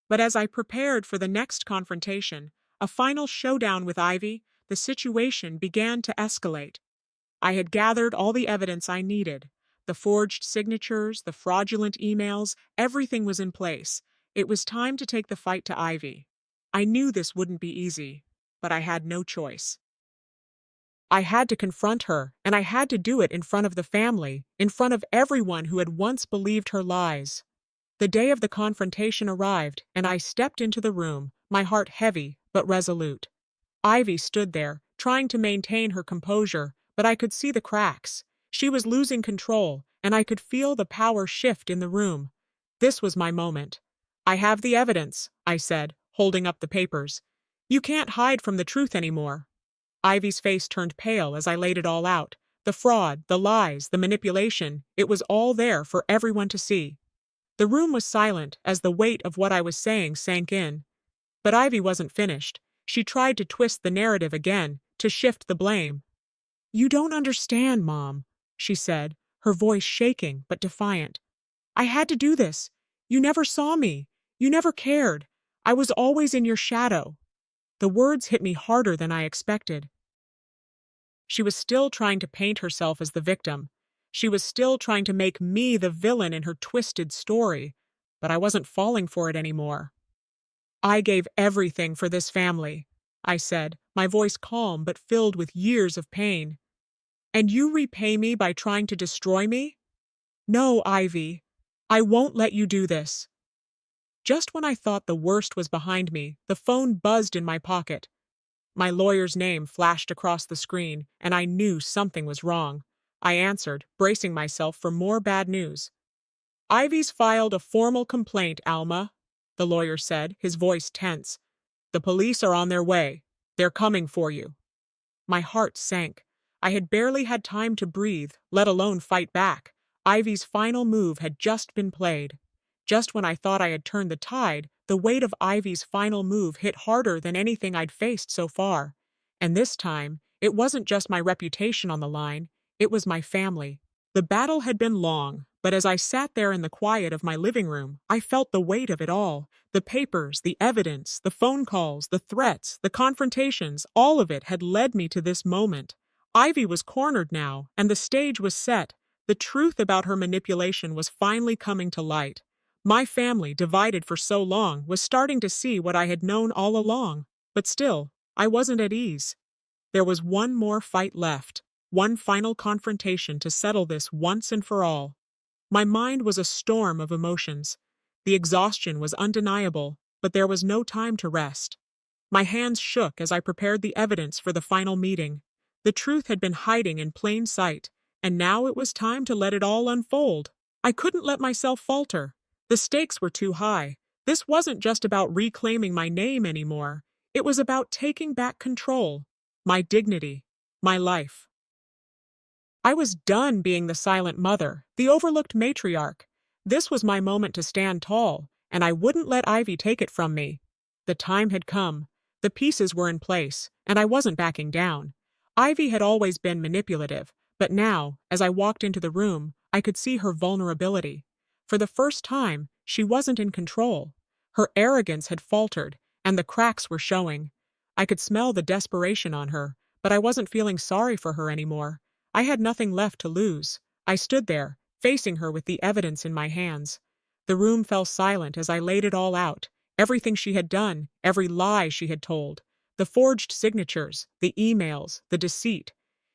But as I prepared for the next confrontation, a final showdown with Ivy, the situation began to escalate. I had gathered all the evidence I needed. The forged signatures, the fraudulent emails, everything was in place. It was time to take the fight to Ivy. I knew this wouldn't be easy, but I had no choice. I had to confront her, and I had to do it in front of the family, in front of everyone who had once believed her lies. The day of the confrontation arrived, and I stepped into the room, my heart heavy but resolute. Ivy stood there, trying to maintain her composure, but I could see the cracks. She was losing control, and I could feel the power shift in the room. This was my moment. "I have the evidence," I said, holding up the papers. "You can't hide from the truth anymore." Ivy's face turned pale as I laid it all out. The fraud, the lies, the manipulation, it was all there for everyone to see. The room was silent as the weight of what I was saying sank in. But Ivy wasn't finished. She tried to twist the narrative again, to shift the blame. "You don't understand, Mom," she said, her voice shaking but defiant. "I had to do this. You never saw me. You never cared. I was always in your shadow." The words hit me harder than I expected. She was still trying to paint herself as the victim. She was still trying to make me the villain in her twisted story, but I wasn't falling for it anymore. "I gave everything for this family," I said, my voice calm but filled with years of pain. "And you repay me by trying to destroy me? No, Ivy. I won't let you do this." Just when I thought the worst was behind me, the phone buzzed in my pocket. My lawyer's name flashed across the screen, and I knew something was wrong. I answered, bracing myself for more bad news. "Ivy's filed a formal complaint, Alma," the lawyer said, his voice tense. "The police are on their way. They're coming for you." My heart sank. I had barely had time to breathe, let alone fight back. Ivy's final move had just been played. Just when I thought I had turned the tide, the weight of Ivy's final move hit harder than anything I'd faced so far. And this time, it wasn't just my reputation on the line, it was my family. The battle had been long, but as I sat there in the quiet of my living room, I felt the weight of it all. The papers, the evidence, the phone calls, the threats, the confrontations, all of it had led me to this moment. Ivy was cornered now, and the stage was set. The truth about her manipulation was finally coming to light. My family, divided for so long, was starting to see what I had known all along. But still, I wasn't at ease. There was one more fight left, one final confrontation to settle this once and for all. My mind was a storm of emotions. The exhaustion was undeniable, but there was no time to rest. My hands shook as I prepared the evidence for the final meeting. The truth had been hiding in plain sight, and now it was time to let it all unfold. I couldn't let myself falter. The stakes were too high. This wasn't just about reclaiming my name anymore. It was about taking back control. My dignity. My life. I was done being the silent mother, the overlooked matriarch. This was my moment to stand tall, and I wouldn't let Ivy take it from me. The time had come. The pieces were in place, and I wasn't backing down. Ivy had always been manipulative, but now, as I walked into the room, I could see her vulnerability. For the first time, she wasn't in control. Her arrogance had faltered, and the cracks were showing. I could smell the desperation on her, but I wasn't feeling sorry for her anymore. I had nothing left to lose. I stood there, facing her with the evidence in my hands. The room fell silent as I laid it all out. Everything she had done, every lie she had told. The forged signatures, the emails, the deceit.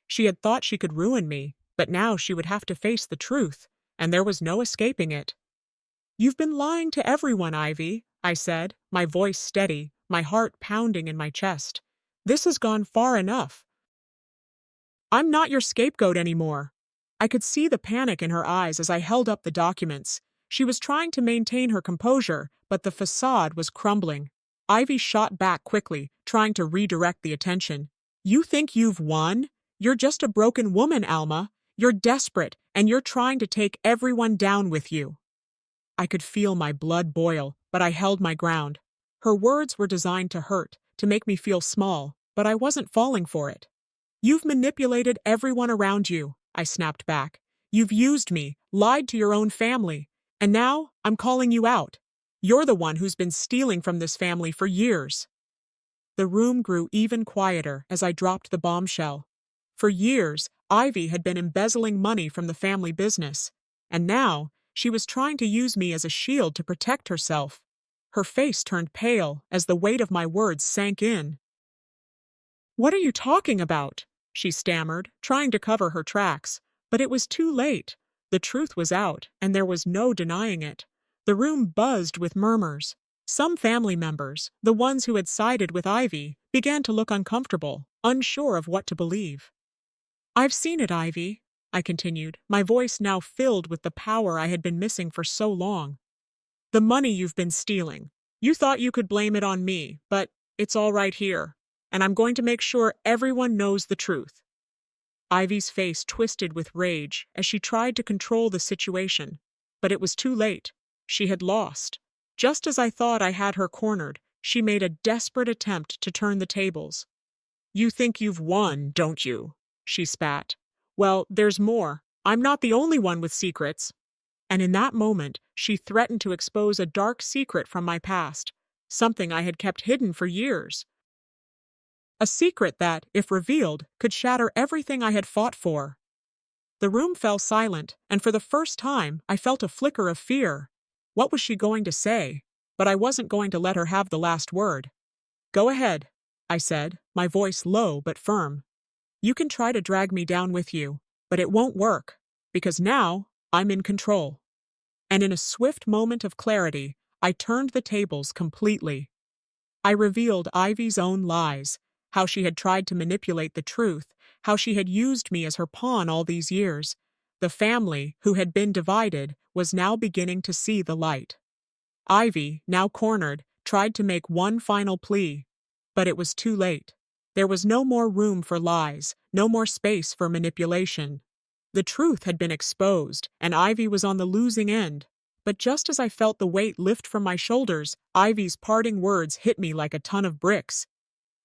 She had thought she could ruin me, but now she would have to face the truth, and there was no escaping it. "You've been lying to everyone, Ivy," I said, my voice steady, my heart pounding in my chest. "This has gone far enough. I'm not your scapegoat anymore." I could see the panic in her eyes as I held up the documents. She was trying to maintain her composure, but the facade was crumbling. Ivy shot back quickly, trying to redirect the attention. "You think you've won? You're just a broken woman, Alma. You're desperate, and you're trying to take everyone down with you." I could feel my blood boil, but I held my ground. Her words were designed to hurt, to make me feel small, but I wasn't falling for it. "You've manipulated everyone around you," I snapped back. "You've used me, lied to your own family, and now I'm calling you out. You're the one who's been stealing from this family for years." The room grew even quieter as I dropped the bombshell. For years, Ivy had been embezzling money from the family business, and now she was trying to use me as a shield to protect herself. Her face turned pale as the weight of my words sank in. "What are you talking about?" she stammered, trying to cover her tracks. But it was too late. The truth was out, and there was no denying it. The room buzzed with murmurs. Some family members, the ones who had sided with Ivy, began to look uncomfortable, unsure of what to believe. "I've seen it, Ivy," I continued, my voice now filled with the power I had been missing for so long. "The money you've been stealing. You thought you could blame it on me, but it's all right here. And I'm going to make sure everyone knows the truth." Ivy's face twisted with rage as she tried to control the situation, but it was too late. She had lost. Just as I thought I had her cornered, she made a desperate attempt to turn the tables. "You think you've won, don't you?" she spat. "Well, there's more. I'm not the only one with secrets." And in that moment, she threatened to expose a dark secret from my past, something I had kept hidden for years. A secret that, if revealed, could shatter everything I had fought for. The room fell silent, and for the first time, I felt a flicker of fear. What was she going to say? But I wasn't going to let her have the last word. "Go ahead," I said, my voice low but firm. "You can try to drag me down with you, but it won't work, because now I'm in control." And in a swift moment of clarity, I turned the tables completely. I revealed Ivy's own lies, how she had tried to manipulate the truth, how she had used me as her pawn all these years. The family, who had been divided, was now beginning to see the light. Ivy, now cornered, tried to make one final plea, but it was too late. There was no more room for lies, no more space for manipulation. The truth had been exposed, and Ivy was on the losing end. But just as I felt the weight lift from my shoulders, Ivy's parting words hit me like a ton of bricks.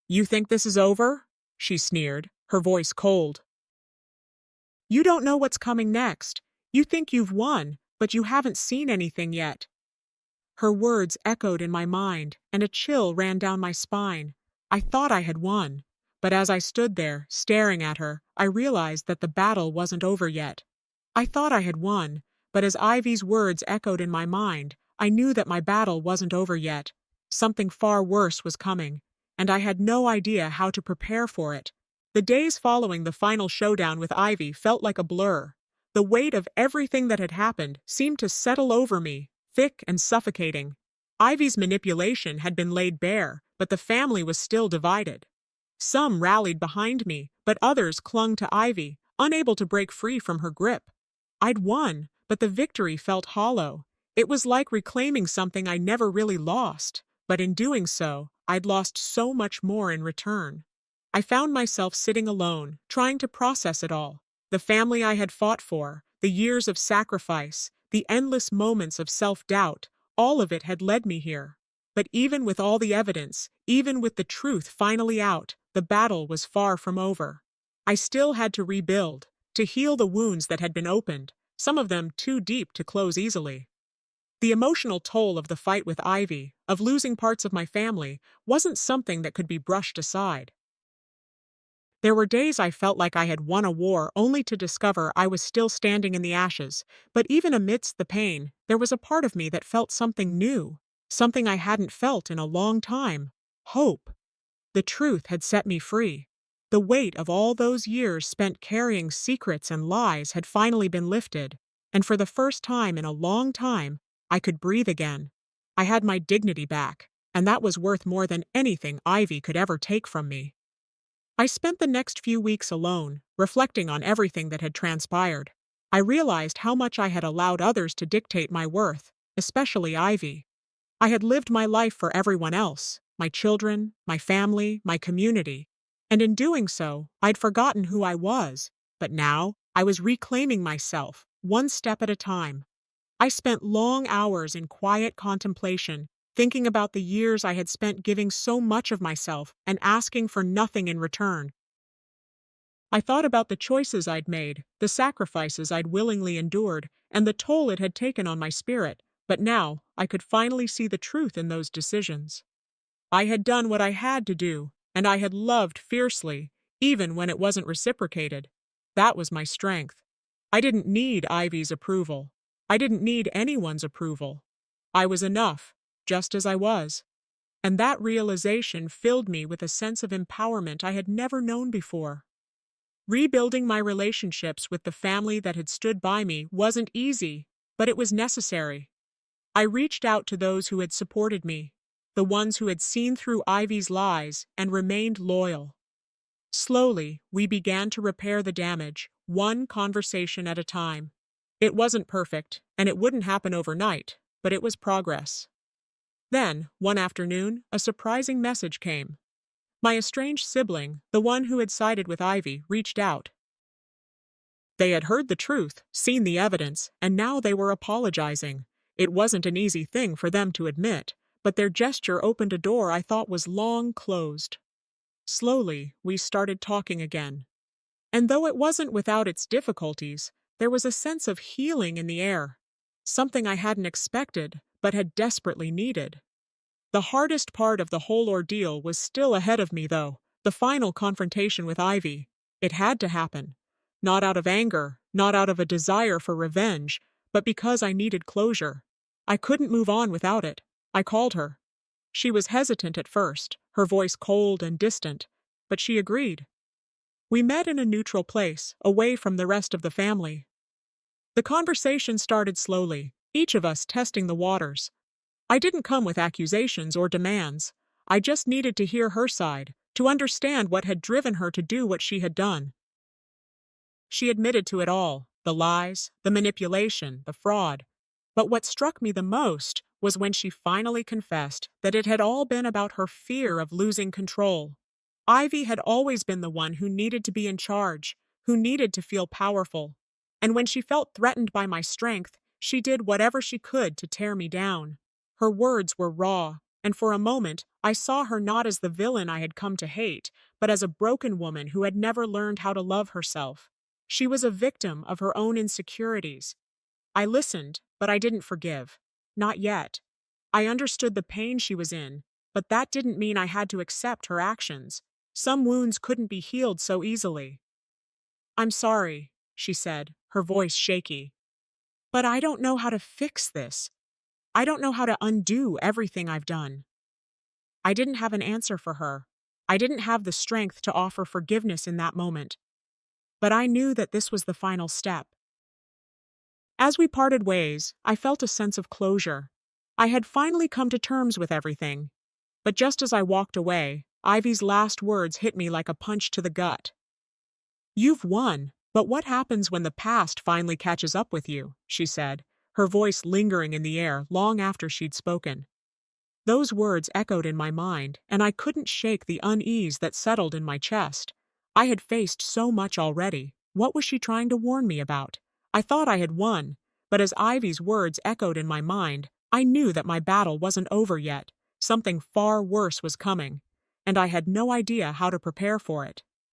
"You think this is over?" she sneered, her voice cold. "You don't know what's coming next. You think you've won, but you haven't seen anything yet." Her words echoed in my mind, and a chill ran down my spine. I thought I had won, but as I stood there, staring at her, I realized that the battle wasn't over yet. I thought I had won, but as Ivy's words echoed in my mind, I knew that my battle wasn't over yet. Something far worse was coming, and I had no idea how to prepare for it. The days following the final showdown with Ivy felt like a blur. The weight of everything that had happened seemed to settle over me, thick and suffocating. Ivy's manipulation had been laid bare, but the family was still divided. Some rallied behind me, but others clung to Ivy, unable to break free from her grip. I'd won, but the victory felt hollow. It was like reclaiming something I never really lost, but in doing so, I'd lost so much more in return. I found myself sitting alone, trying to process it all. The family I had fought for, the years of sacrifice, the endless moments of self-doubt, all of it had led me here. But even with all the evidence, even with the truth finally out, the battle was far from over. I still had to rebuild, to heal the wounds that had been opened, some of them too deep to close easily. The emotional toll of the fight with Ivy, of losing parts of my family, wasn't something that could be brushed aside. There were days I felt like I had won a war only to discover I was still standing in the ashes, but even amidst the pain, there was a part of me that felt something new, something I hadn't felt in a long time: hope. The truth had set me free. The weight of all those years spent carrying secrets and lies had finally been lifted, and for the first time in a long time, I could breathe again. I had my dignity back, and that was worth more than anything Ivy could ever take from me. I spent the next few weeks alone, reflecting on everything that had transpired. I realized how much I had allowed others to dictate my worth, especially Ivy. I had lived my life for everyone else, my children, my family, my community, and in doing so, I'd forgotten who I was. But now, I was reclaiming myself, one step at a time. I spent long hours in quiet contemplation, thinking about the years I had spent giving so much of myself and asking for nothing in return. I thought about the choices I'd made, the sacrifices I'd willingly endured, and the toll it had taken on my spirit, but now I could finally see the truth in those decisions. I had done what I had to do, and I had loved fiercely, even when it wasn't reciprocated. That was my strength. I didn't need Ivy's approval. I didn't need anyone's approval. I was enough, just as I was. And that realization filled me with a sense of empowerment I had never known before. Rebuilding my relationships with the family that had stood by me wasn't easy, but it was necessary. I reached out to those who had supported me, the ones who had seen through Ivy's lies and remained loyal. Slowly, we began to repair the damage, one conversation at a time. It wasn't perfect, and it wouldn't happen overnight, but it was progress. Then, one afternoon, a surprising message came. My estranged sibling, the one who had sided with Ivy, reached out. They had heard the truth, seen the evidence, and now they were apologizing. It wasn't an easy thing for them to admit, but their gesture opened a door I thought was long closed. Slowly, we started talking again. And though it wasn't without its difficulties, there was a sense of healing in the air. Something I hadn't expected, but had desperately needed. The hardest part of the whole ordeal was still ahead of me, though, the final confrontation with Ivy. It had to happen. Not out of anger, not out of a desire for revenge, but because I needed closure. I couldn't move on without it. I called her. She was hesitant at first, her voice cold and distant, but she agreed. We met in a neutral place, away from the rest of the family. The conversation started slowly, each of us testing the waters. I didn't come with accusations or demands. I just needed to hear her side, to understand what had driven her to do what she had done. She admitted to it all, the lies, the manipulation, the fraud. But what struck me the most was when she finally confessed that it had all been about her fear of losing control. Ivy had always been the one who needed to be in charge, who needed to feel powerful. And when she felt threatened by my strength, she did whatever she could to tear me down. Her words were raw, and for a moment, I saw her not as the villain I had come to hate, but as a broken woman who had never learned how to love herself. She was a victim of her own insecurities. I listened, but I didn't forgive. Not yet. I understood the pain she was in, but that didn't mean I had to accept her actions. Some wounds couldn't be healed so easily. "I'm sorry," she said, her voice shaky. "But I don't know how to fix this. I don't know how to undo everything I've done." I didn't have an answer for her. I didn't have the strength to offer forgiveness in that moment. But I knew that this was the final step. As we parted ways, I felt a sense of closure. I had finally come to terms with everything. But just as I walked away, Ivy's last words hit me like a punch to the gut. "You've won, but what happens when the past finally catches up with you?" she said, her voice lingering in the air long after she'd spoken. Those words echoed in my mind, and I couldn't shake the unease that settled in my chest. I had faced so much already. What was she trying to warn me about? I thought I had won, but as Ivy's words echoed in my mind, I knew that my battle wasn't over yet. Something far worse was coming, and I had no idea how to prepare for it.